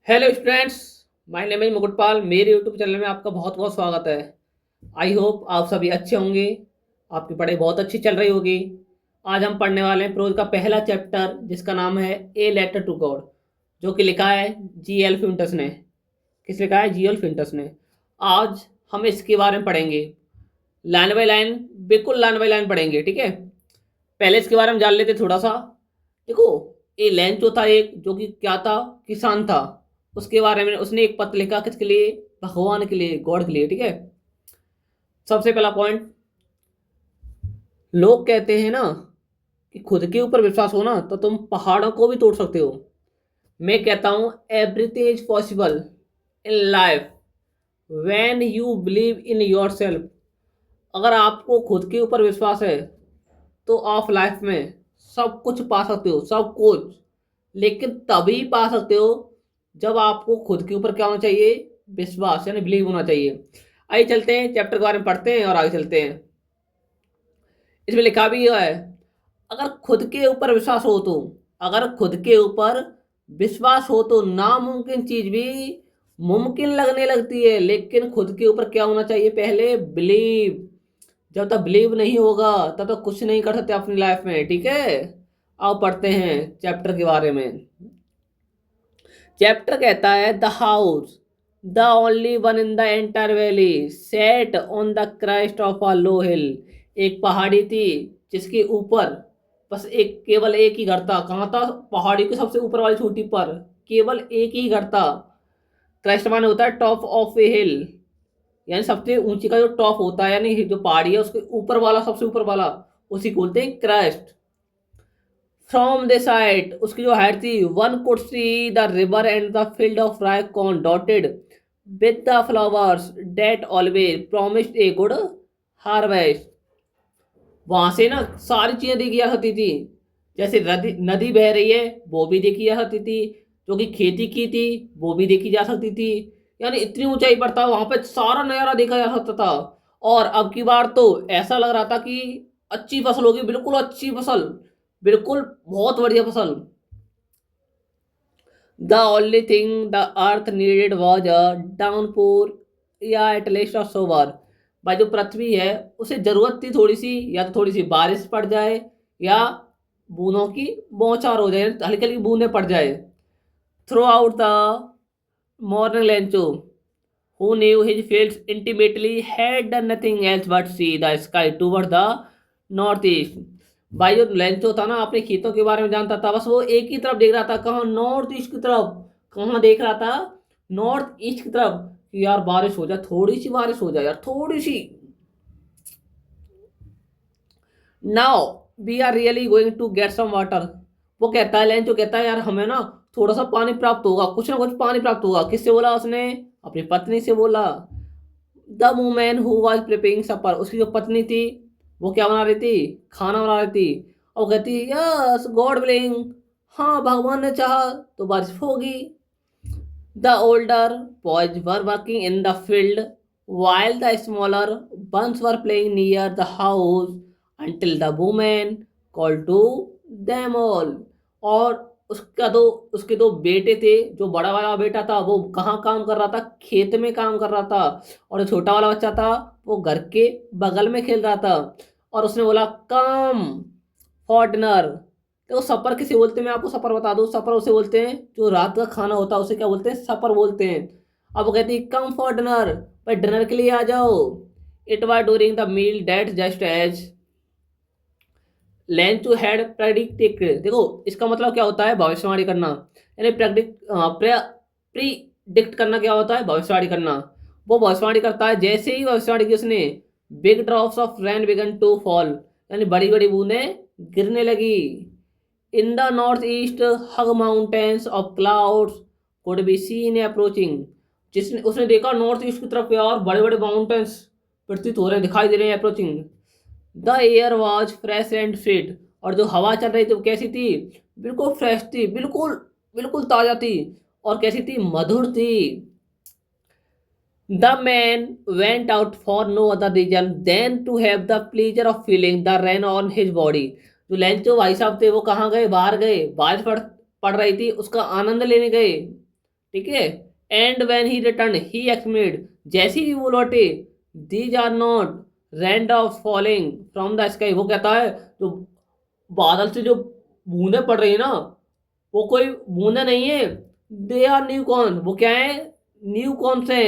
Hello students, my name is Mukutpal. मेरे YouTube channel में आपका बहुत बहुत स्वागत है। आई होप आप सभी अच्छे होंगे। आपकी पढ़ाई बहुत अच्छी चल रही होगी। आज हम पढ़ने वाले हैं प्रोज का पहला चैप्टर, जिसका नाम है ए लेटर टू गॉड, जो कि लिखा है जी एल फिंटस ने। किस लिखा है? जी एल फिंटस ने। आज हम इसके बारे में पढ़ेंगे लाइन बाय लाइन, बिल्कुल लाइन बाय लाइन पढ़ेंगे, ठीक है। पहले इसके बारे में जान लेते थोड़ा सा। देखो, ये लैंचो था एक, जो कि क्या था, किसान था। उसके बारे में उसने एक पत्र लिखा, किसके लिए? भगवान के लिए, गॉड के लिए, ठीक है। सबसे पहला पॉइंट, लोग कहते हैं ना कि खुद के ऊपर विश्वास हो ना तो तुम पहाड़ों को भी तोड़ सकते हो। मैं कहता हूं everything is possible in life when you believe in your self. अगर आपको खुद के ऊपर विश्वास है तो आप लाइफ में सब कुछ पा सकते हो, सब कुछ। लेकिन तभी पा सकते हो जब आपको खुद के ऊपर क्या होना चाहिए? विश्वास, यानी बिलीव होना चाहिए। आइए चलते हैं, चैप्टर के बारे में पढ़ते हैं और आगे चलते हैं। इसमें लिखा भी हुआ है, अगर खुद के ऊपर विश्वास हो तो, अगर खुद के ऊपर विश्वास हो तो नामुमकिन चीज भी मुमकिन लगने लगती है। लेकिन खुद के ऊपर क्या होना चाहिए? पहले बिलीव। जब तक बिलीव नहीं होगा तब तक कुछ नहीं कर सकते अपनी लाइफ में, ठीक है। अब पढ़ते हैं चैप्टर के बारे में। चैप्टर कहता है the house, the only one in the entire valley, set on the crest of a low hill. एक पहाड़ी थी जिसके ऊपर बस केवल एक ही घर था। कहाँ था? पहाड़ी के सबसे ऊपर वाली चोटी पर केवल एक ही घर था। क्राइस्ट माने होता है टॉप ऑफ ए हिल, यानी सबसे ऊंची का जो टॉप होता है, यानी जो पहाड़ी है उसके ऊपर वाला, सबसे ऊपर वाला, उसी को बोलते हैं क्राइस्ट। फ्रॉम द साइड, उसकी जो हाइट थी, one could see the river and the field of rye corn dotted with the flowers that always promised a good harvest. वहां से ना सारी चीजें देखी जा सकती थी। जैसे नदी नदी बह रही है वो भी देखी जा सकती थी, जो कि खेती की थी वो भी देखी जा सकती थी। यानी इतनी ऊंचाई पर था, वहां पे सारा नजारा देखा जा सकता था। और अब की बार तो ऐसा लग रहा था कि अच्छी फसल होगी, बिल्कुल अच्छी फसल, बिल्कुल बहुत बढ़िया फसल। The only thing the earth needed was a downpour, या एटलीस्ट अ सोवर। भाई जो पृथ्वी है उसे जरूरत थी थोड़ी सी, या तो थोड़ी सी बारिश पड़ जाए, या बूंदों की बौछार हो जाए, हल्की हल्की बूंदें पड़ जाए। Through out the morning Lencho, who knew his fields intimately, had done nothing else but see the sky toward the northeast। भाई जो लेंचो था ना, अपने खेतों के बारे में जानता था, बस वो एक ही तरफ देख रहा था। कहाँ? नॉर्थ ईस्ट की तरफ। कहाँ देख रहा था? नॉर्थ ईस्ट की तरफ, कि यार बारिश हो जाए, थोड़ी सी बारिश हो जाए यार, थोड़ी सी। Now we are really going to get some water. वो कहता है, लेंचो कहता है, यार हमें ना थोड़ा सा पानी प्राप्त होगा, कुछ ना कुछ पानी प्राप्त होगा। किससे बोला उसने? अपनी पत्नी से बोला। The women who was preparing supper, उसकी जो पत्नी थी वो क्या बना रही थी? खाना बना रही थी। और कहती, यस गॉड विलिंग, हाँ भगवान ने चाहा तो बारिश होगी। The older boys were working in the field while the smaller ones were playing near the house until the woman called to them all। और उसका दो उसके दो बेटे थे। जो बड़ा वाला बेटा था वो कहाँ काम कर रहा था? खेत में काम कर रहा था। और जो छोटा वाला बच्चा था वो घर के बगल में खेल रहा था। और उसने बोला, कम फॉर डिनर। देखो, सपर किसे बोलते हैं? मैं आपको सपर बता दूं। सपर उसे बोलते हैं जो रात का खाना होता है, उसे क्या बोलते हैं? सपर बोलते हैं। अब वो कहती है, कम फॉर डिनर, भाई डिनर के लिए आ जाओ। It was during the meal that just as Lencho had predicted. देखो, इसका मतलब क्या होता है? भविष्यवाणी करना। यानी प्रीडिक्ट करना क्या होता है? भविष्यवाणी करना। वो भविष्यवाणी करता है, जैसे ही भविष्यवाणी की उसने, big drops of rain began to fall, यानी बड़ी बड़ी बूंदें गिरने लगी। In the north east huge mountains of clouds could be seen approaching. जिसने उसने देखा नॉर्थ ईस्ट की तरफ, यार बड़े बड़े माउंटेन्स प्रतीत हो रहे हैं, दिखाई दे रहे हैं, approaching. The air was fresh and sweet, और जो हवा चल रही थी वो कैसी थी? बिल्कुल फ्रेश थी, बिल्कुल बिल्कुल ताजा थी। और कैसी थी? मधुर थी। The man went out for no other reason than to have the pleasure of feeling the rain on his body. जो लेंचो भाई साहब थे वो कहाँ गए? बाहर गए, बारिश पड़ रही थी, उसका आनंद लेने गए। ठीक है। And when he return he exclaimed, जैसे ही वो लौटे, these are not rain of falling from the sky, वो कहता है जो बादल से जो बूंदें पड़ रही है ना, वो कोई बूंदे नहीं है, दे आर न्यू कॉर्न, वो क्या है, न्यू कॉर्न से,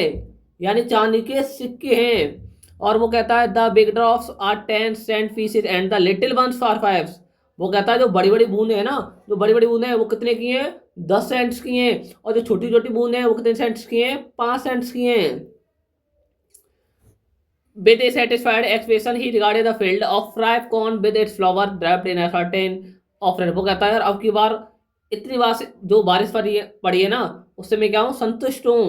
यानी चांदी के सिक्के हैं। और वो कहता है the big drops are 10 cent pieces and the little ones for 5। वो कहता है जो बड़ी बड़ी बूंदे हैं ना, जो बड़ी बड़ी बूंदे हैं वो कितने की हैं, 10 सेंट्स की हैं, और जो छोटी छोटी बूंदे हैं वो कितने सेंट्स की हैं, 5 सेंट्स की हैं। With a satisfied expression, he regarded the field of ripe corn with its flower wrapped in a curtain of red। वो कहता है यार अब की बार इतनी बार जो बारिश पड़ी है ना, उससे मैं क्या हूँ, संतुष्ट हूँ।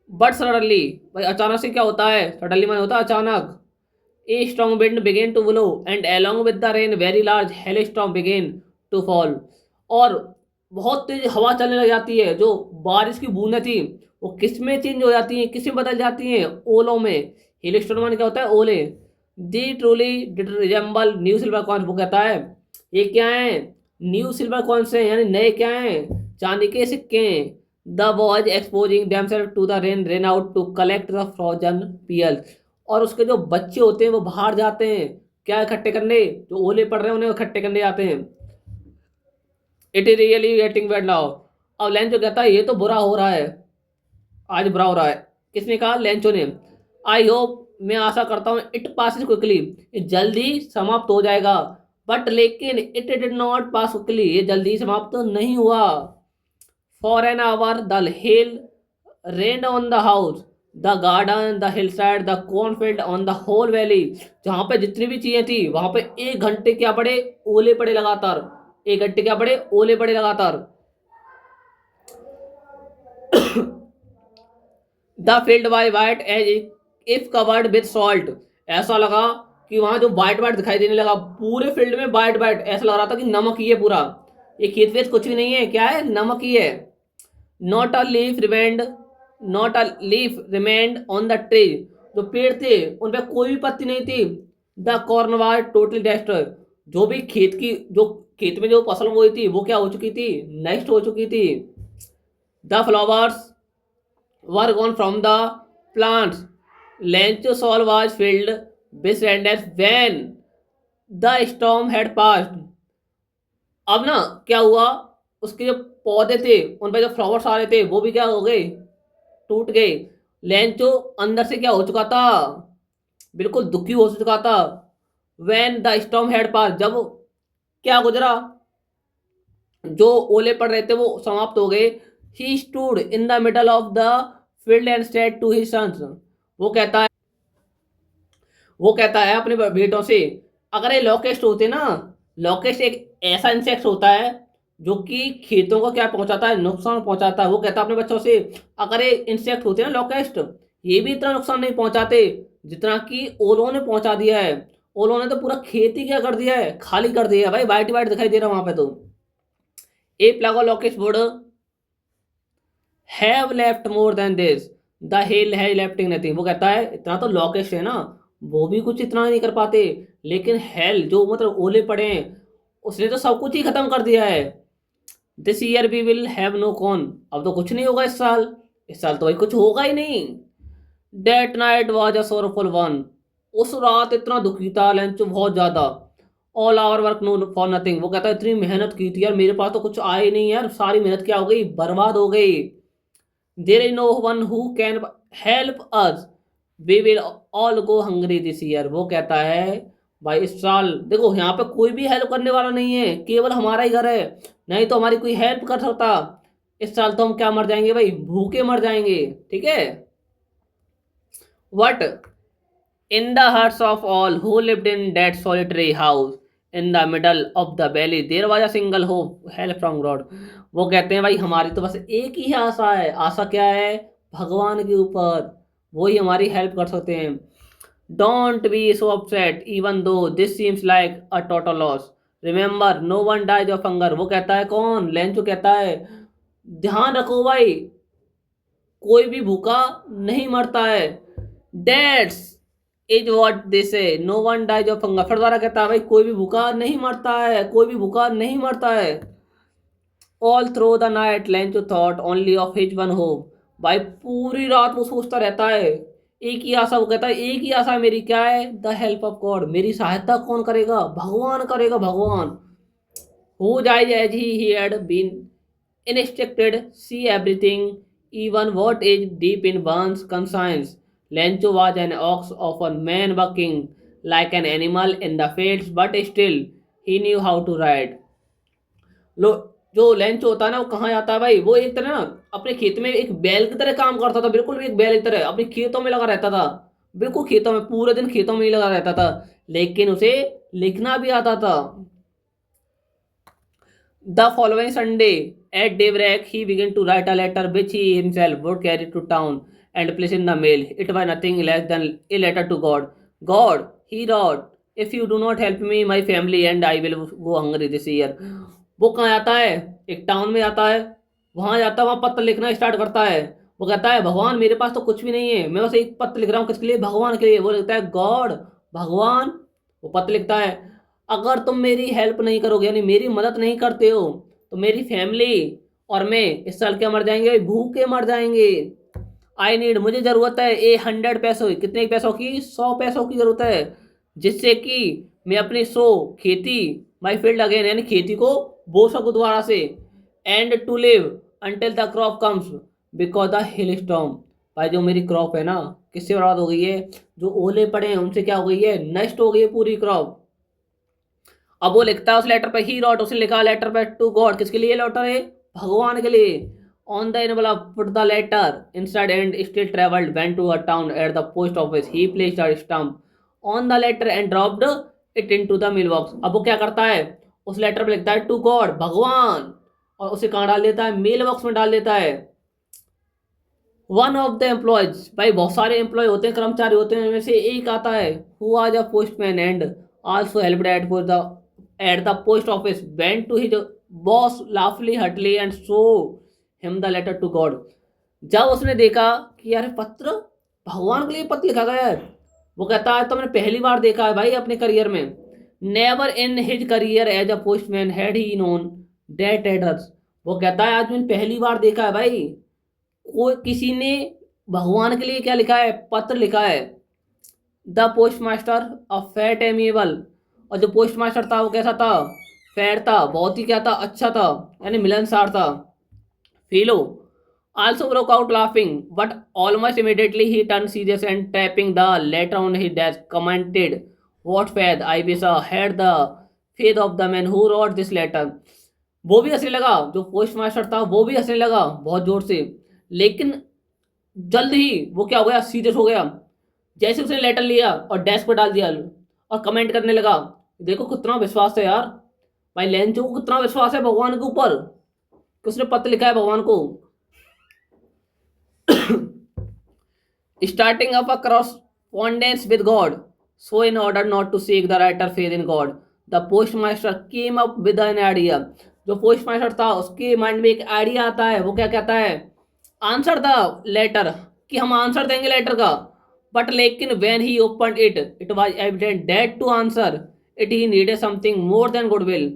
बट सडनली, भाई अचानक से क्या होता है, सडनली मैंने होता है अचानक। A strong wind began to blow and along with the rain very large hail storm began to fall. और बहुत तेज हवा चलने लग जाती है, जो बारिश की बूंदें थी वो किस में चेंज हो जाती हैं, किस में बदल जाती हैं, ओलों में। हिल स्टोन माने क्या होता है, ओले। They truly did resemble new silver coins, वो कहता है ये क्या है, न्यू सिल्वर कॉइन्स हैं, यानी नए क्या हैं, चांदी के सिक्के हैं। The boys exposing themselves to the rain ran out to collect the frozen pearl. और उसके जो बच्चे होते हैं वो बाहर जाते हैं क्या इकट्ठे करने, जो ओले पड़ रहे हैं उन्हें इकट्ठे करने जाते हैं। It is really getting bad now. अब लेंचो कहता है ये तो बुरा हो रहा है, आज बुरा हो रहा है। किसने कहा, लेंचो ने। आई होप, मैं आशा करता हूँ, इट पासिस क्विकली, ये जल्दी समाप्त हो जाएगा। बट लेकिन it did not pass quickly, ये जल्दी समाप्त तो नहीं हुआ। For an hour the hail rain on the house, the garden, the hill side, the cornfield, on the whole valley. जहां पे जितनी भी चीजें थी वहां पे 1 घंटे क्या पड़े, ओले पड़े लगातार। 1 घंटे क्या पड़े, ओले पड़े लगातार। द फील्ड वाई white as if covered with salt, ऐसा लगा कि वहां जो वाइट वाइट दिखाई देने लगा, पूरे फील्ड में वाइट वाइट, ऐसा लग रहा था कि नमक ही है पूरा। ये खेत वेत कुछ भी नहीं है, क्या है, नमक ही है। Not a leaf remained, not a leaf remained on the tree, जो पेड़ थे उन पे कोई भी पत्ती नहीं थी। The corn was totally destroy, जो भी खेत की, जो खेत में जो फसल बोई थी वो क्या हो चुकी थी, नष्ट हो चुकी थी। The flowers were gone from the plants, Lencho soul was filled with sadness when the storm had passed. अब ना क्या हुआ, उसके जो पौधे थे उन पर जो फ्लावर्स आ रहे थे वो भी क्या हो गए, टूट गए। लेंचो अंदर से क्या हो चुका था, बिल्कुल दुखी हो चुका था। व्हेन द स्टॉर्म हैड पास, जब क्या गुजरा, जो ओले पड़ रहे थे वो समाप्त हो गए। He stood in the middle of the field and said to his sons, वो कहता है, वो कहता है अपने बेटों से, अगर ये लॉकेस्ट होते ना, लॉकेस्ट एक ऐसा इंसेक्ट होता है जो कि खेतों को क्या पहुंचाता है, नुकसान पहुंचाता है। वो कहता है अपने बच्चों से, अगर ये इंसेक्ट होते ना लॉकेस्ट, ये भी इतना नुकसान नहीं पहुंचाते जितना कि ओलों ने पहुंचा दिया है। ओलों ने तो पूरा खेती क्या कर दिया है, खाली कर दिया है भाई, वाइट वाइट दिखाई दे रहा है वहां पे तो। A plague of locusts would have left more than this, the hill has lefting nothing. वो कहता है इतना तो लॉकेस्ट है ना, वो भी कुछ इतना नहीं कर पाते, लेकिन हेल जो मतलब ओले पड़े हैं उसने तो सब कुछ ही खत्म कर दिया है। This year we will have no corn, अब तो कुछ नहीं होगा इस साल, इस साल तो भाई कुछ होगा ही नहीं। That night was a sorrowful one, उस रात इतना दुखी था लंच बहुत ज्यादा। All our work no for nothing, वो कहता है इतनी मेहनत की थी यार, मेरे पास तो कुछ आया ही नहीं यार, सारी मेहनत क्या हो गई, बर्बाद हो गई। There is no one who can help us, we will all go hungry this year. वो कहता है भाई इस साल देखो यहाँ पे कोई भी हेल्प करने वाला नहीं है, केवल हमारा ही घर है, नहीं तो हमारी कोई हेल्प कर सकता। इस साल तो हम क्या मर जाएंगे भाई, भूखे मर जाएंगे, ठीक है। But in the hearts of all who lived in that solitary house in the middle of the valley there was a single hope, help from God. वो कहते हैं भाई हमारी तो बस एक ही आशा है, आशा क्या है, भगवान के ऊपर, वो ही हमारी हेल्प कर सकते हैं। Don't be so upset even though this seems like a total loss, remember no one dies of hunger. वो कहता है कौन, लेंचो कहता है ध्यान रखो भाई, कोई भी भूखा नहीं मरता है। डेट्स इज वॉट दिस है, no one dies of hunger. फिर दोबारा कहता है भाई कोई भी भूखा नहीं मरता है, कोई भी भूखा नहीं मरता है। All through the night Lencho thought only of his one hope. भाई पूरी रात वो सोचता रहता है, एक ही आशा, वो कहता है एक ही आशा है मेरी, क्या है? द हेल्प ऑफ गॉड, मेरी सहायता कौन करेगा? भगवान करेगा, भगवान। Who died as he had been instructed, see everything, even what is deep in one's conscience. Lencho was an ox of a man working like an animal in the fields, but still he knew how to ride. लो, जो Lencho होता है ना, वो कहाँ जाता है भाई? वो एक तरह ना अपने खेत में एक बैल की तरह काम करता था, बिल्कुल एक बैल की तरह अपने खेतों में लगा रहता था। बिल्कुल खेतों में, पूरे दिन खेतों में ही लगा रहता था, लेकिन उसे लिखना भी आता था। The following Sunday, at daybreak, he began to write a letter which he himself would carry to town and place in the mail. It was nothing less than a letter to God. God, he wrote, if you do not help me, my family and I will go hungry this year. वो कहाँ जाता है? एक town में जाता है, वहां जाता है, वहां पत्र लिखना स्टार्ट करता है। वो कहता है भगवान मेरे पास तो कुछ भी नहीं है, मैं बस एक पत्र लिख रहा हूँ, किसके लिए? भगवान के लिए। वो लिखता है गॉड, भगवान। वो पत्र लिखता है, अगर तुम मेरी हेल्प नहीं करोगे, यानी मेरी मदद नहीं करते हो, तो मेरी फैमिली और मैं इस साल क्या मर जाएंगे? भूखे मर जाएंगे। आई नीड, मुझे ज़रूरत है, 100 पैसों, कितने पैसों की? 100 पैसों की ज़रूरत है, जिससे कि मैं अपनी खेती, माई फील्ड अगेन, यानी खेती को बो सकूँ दोबारा से। And to live until the crop comes because the hail storm. भाई जो मेरी क्रॉप है ना, किससे बर्बाद हो गई है? जो ओले पड़े हैं उनसे क्या हो गई है? नष्ट हो गई है पूरी क्रॉप। अब वो लिखता है उस लेटर पे, ही रॉट, उसने लिखा लेटर पे टू गॉड, किसके लिए लेटर है? भगवान के लिए। On the envelope put the letter inside and still troubled went to a town at the post office, he placed a stamp on the letter and dropped it into the mail box. अब वो क्या करता है? उस letter पे लिखता है to God, भगवान, और उसे कहाँ डाल देता है? मेल बॉक्स में डाल देता है। वन ऑफ द एम्प्लॉयज, भाई बहुत सारे एम्प्लॉय होते हैं, कर्मचारी होते हैं, उनमें से एक आता है, who was a postman and also helped at the post office, went to his boss laughingly heartily and show him the letter to God. जब उसने देखा कि यार पत्र भगवान के लिए पत्र लिखा गया है, वो कहता है तो मैंने पहली बार देखा है भाई अपने करियर में। Never in his career as a postman had he known that address. वो कहता है आज मैंने पहली बार देखा है भाई, कोई किसी ने भगवान के लिए क्या लिखा है? पत्र लिखा है। The post master a fat amiable, और जो पोस्ट मास्टर था वो कैसा था? फैट था, बहुत ही क्या था? अच्छा था, यानी मिलनसार था। Fellow also broke out laughing, but almost immediately he turned serious and tapping the letter on his desk, commented, "What faith I wish I had the faith of the man who wrote this letter." वो भी हंसने लगा, जो post master था वो भी हंसने लगा बहुत जोर से, लेकिन जल्द ही वो क्या हो गया? सीरियस हो गया। जैसे उसने लेटर लिया और डेस्क पर डाल दिया और कमेंट करने लगा, देखो कितना विश्वास है यार, भाई लेंचो को कितना विश्वास है भगवान के ऊपर कि उसने पत्र लिखा है भगवान को। Starting up a correspondence with God. So, in order not to seek the writer faith in God, the postmaster came up with an idea. जो पोस्टमास्टर था उसके माइंड में एक आइडिया आता है, वो क्या कहता है? आंसर द लेटर, कि हम आंसर देंगे लेटर का। बट लेकिन when he opened it was evident that to answer it he needed something more than goodwill,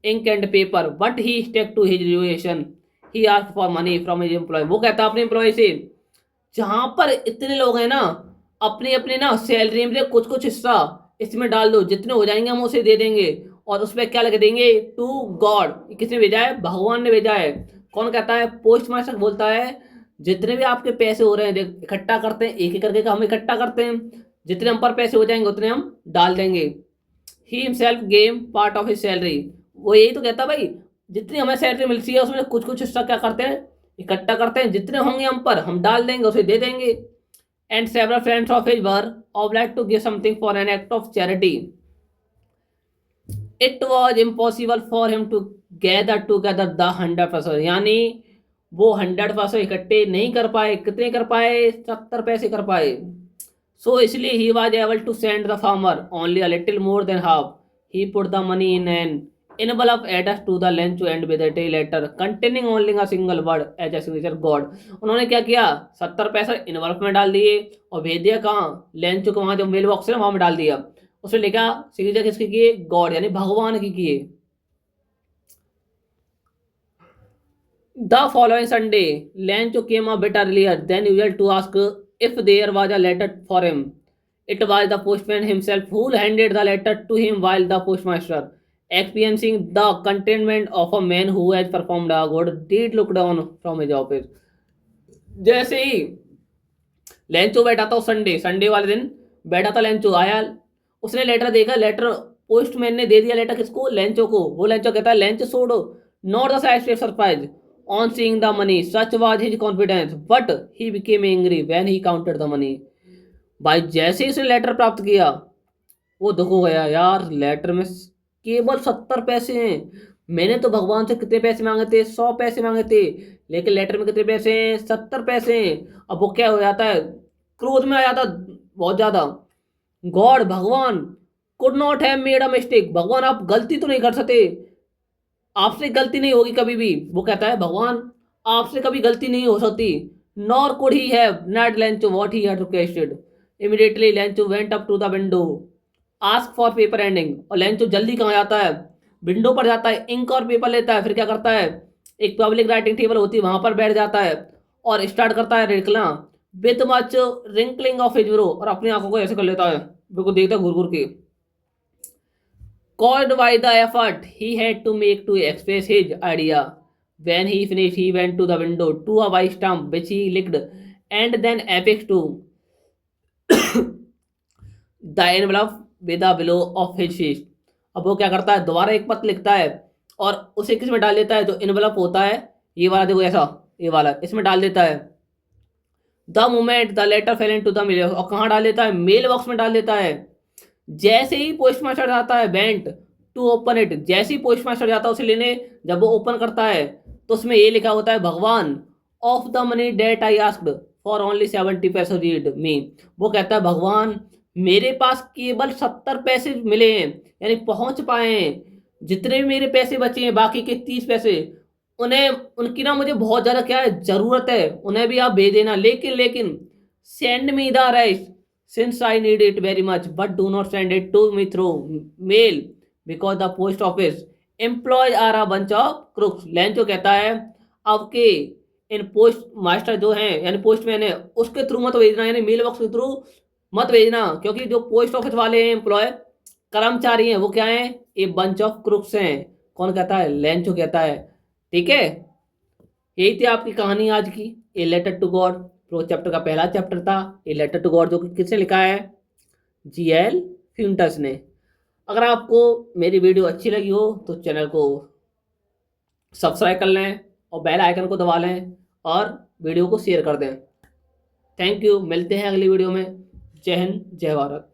ink and paper, but he stuck to his relation, he asked for money from his employ. वो कहता है अपने employ से, जहां पर इतने लोग हैं ना, अपने अपने ना सैलरी में कुछ कुछ हिस्सा इसमें डाल दो, जितने हो जाएंगे हम उसे दे देंगे, और उस पर क्या लिख देंगे? To God. किसने भेजा है? भगवान ने भेजा है। कौन कहता है? पोस्ट मास्टर बोलता है जितने भी आपके पैसे हो रहे हैं इकट्ठा करते हैं, एक एक करके हम इकट्ठा करते हैं, जितने हम पर पैसे हो जाएंगे उतने हम डाल देंगे। He himself game part of his salary. वो यही तो कहता भाई, जितनी हमें सैलरी मिलती है उसमें कुछ कुछ हिस्सा क्या करते हैं? इकट्ठा करते हैं, जितने होंगे हम पर हम डाल देंगे, उसे दे देंगे। And several friends of his were obliged to give something for an act of charity. It was impossible for him to gather together the 100%, यानी वो 100% इकट्ठे नहीं कर पाए। कितने कर पाए? 70 पैसे कर पाए। सो इसलिए he was able to send the farmer only a little more than half. He put the money in an envelope addressed to the Lencho and with a letter containing only a single word as a signature God। उन्होंने क्या किया? 70 पैसे इनवल्फ में डाल दिए और भेज दिया कहाँ? लेंचो को, वहां जो मेल बॉक्स है वहां में डाल दिया। उसने लिखा सिग्नेचर किसकी किए? गॉड, यानी भगवान की किए। The following Sunday Lencho came a bit earlier than usual to ask if there was a letter for him. It was the postman himself who handed the letter to him while the postmaster, experiencing the contentment of a man who has performed a good deed, looked down from his office. जैसे ही Lencho बैठा था Sunday Sunday वाले दिन बैठा था Lencho आया, उसने letter देखा. लेटर पोस्टमैन ने दे दिया. लेटर किसको? लेंचो को. वो लेंचो कहता है Lencho showed not the side surprise on seeing the money such was his confidence but he became angry when he counted the money. भाई जैसे ही उसने लेटर प्राप्त किया वो दुख हो गया. यार लेटर में केवल 70 पैसे हैं. मैंने तो भगवान से कितने पैसे मांगे थे? 100 पैसे मांगे थे. लेकिन लेटर में कितने पैसे हैं? 70 पैसे हैं. अब वो क्या हो जाता है? क्रोध में आ जाता बहुत ज्यादा. गॉड भगवान could not have made a mistake. भगवान आप गलती तो नहीं कर सकते. आपसे गलती नहीं होगी कभी भी. वो कहता है भगवान आपसे कभी गलती नहीं हो सकती. Nor could he have not Lencho what he had requested. Immediately Lencho went up to the window ask for paper and ink. और लेंचो जल्दी कहाँ जाता है? विंडो पर जाता है. इंक और पेपर लेता है. फिर क्या करता है? एक पब्लिक राइटिंग टेबल होती है वहां पर बैठ जाता है और स्टार्ट करता है लिखना with much wrinkling of his bro. और अपनी आंखों को ऐसे कर लेता है. बिल्कुल देखता है घूर घूर के. Caused by the effort he had to make to express his idea. When he finished, he went to the window to a white stump which he licked and then affixed to the envelope with the below of his sheet. अब वो क्या करता है? दोबारा एक पत्र लिखता है और उसे किस में डाल देता है? जो एनवलप होता है ये वाला देखो ऐसा ये वाला इसमें डाल देता है. The moment the letter fell into the mail. और कहाँ डाल देता है? मेल बॉक्स में डाल देता है. जैसे ही पोस्ट मास्टर जाता है बेंट टू ओपन इट. जैसे ही पोस्ट मास्टर जाता है उसे लेने, जब वो ओपन करता है तो उसमें ये लिखा होता है भगवान of the money that I asked for only 70 पैसे रीड मी. वो कहता है भगवान मेरे पास केवल 70 पैसे मिले हैं यानी पहुंच पाए हैं. जितने भी मेरे पैसे बचे हैं बाकी के 30 पैसे उन्हें उनकी ना मुझे बहुत ज़्यादा क्या है ज़रूरत है. उन्हें भी आप भेज देना. लेकिन send me the rest since I need it very much, but do not send it to me through mail because the post office employees are a bunch of crooks. Lencho कहता है आपके इन पोस्ट मास्टर जो हैं यानी postman है उसके through मत भेजना यानी मेल बॉक्स के थ्रू मत भेजना क्योंकि जो पोस्ट ऑफिस वाले हैं एम्प्लॉय कर्मचारी हैं वो क्या हैं? ए बंच ऑफ क्रुक्स हैं. कौन कहता है? लेंचो कहता है. ठीक है यही थी आपकी कहानी आज की. ए लेटर टू गॉड प्रो चैप्टर का पहला चैप्टर था ए लेटर टू गॉड जो कि किसने लिखा है? जीएल फ्यूंटस ने. अगर आपको मेरी वीडियो अच्छी लगी हो तो चैनल को सब्सक्राइब कर लें और बेल आइकन को दबा लें और वीडियो को शेयर कर दें. Thank you. मिलते हैं अगली वीडियो में. जय हिंद जय भारत.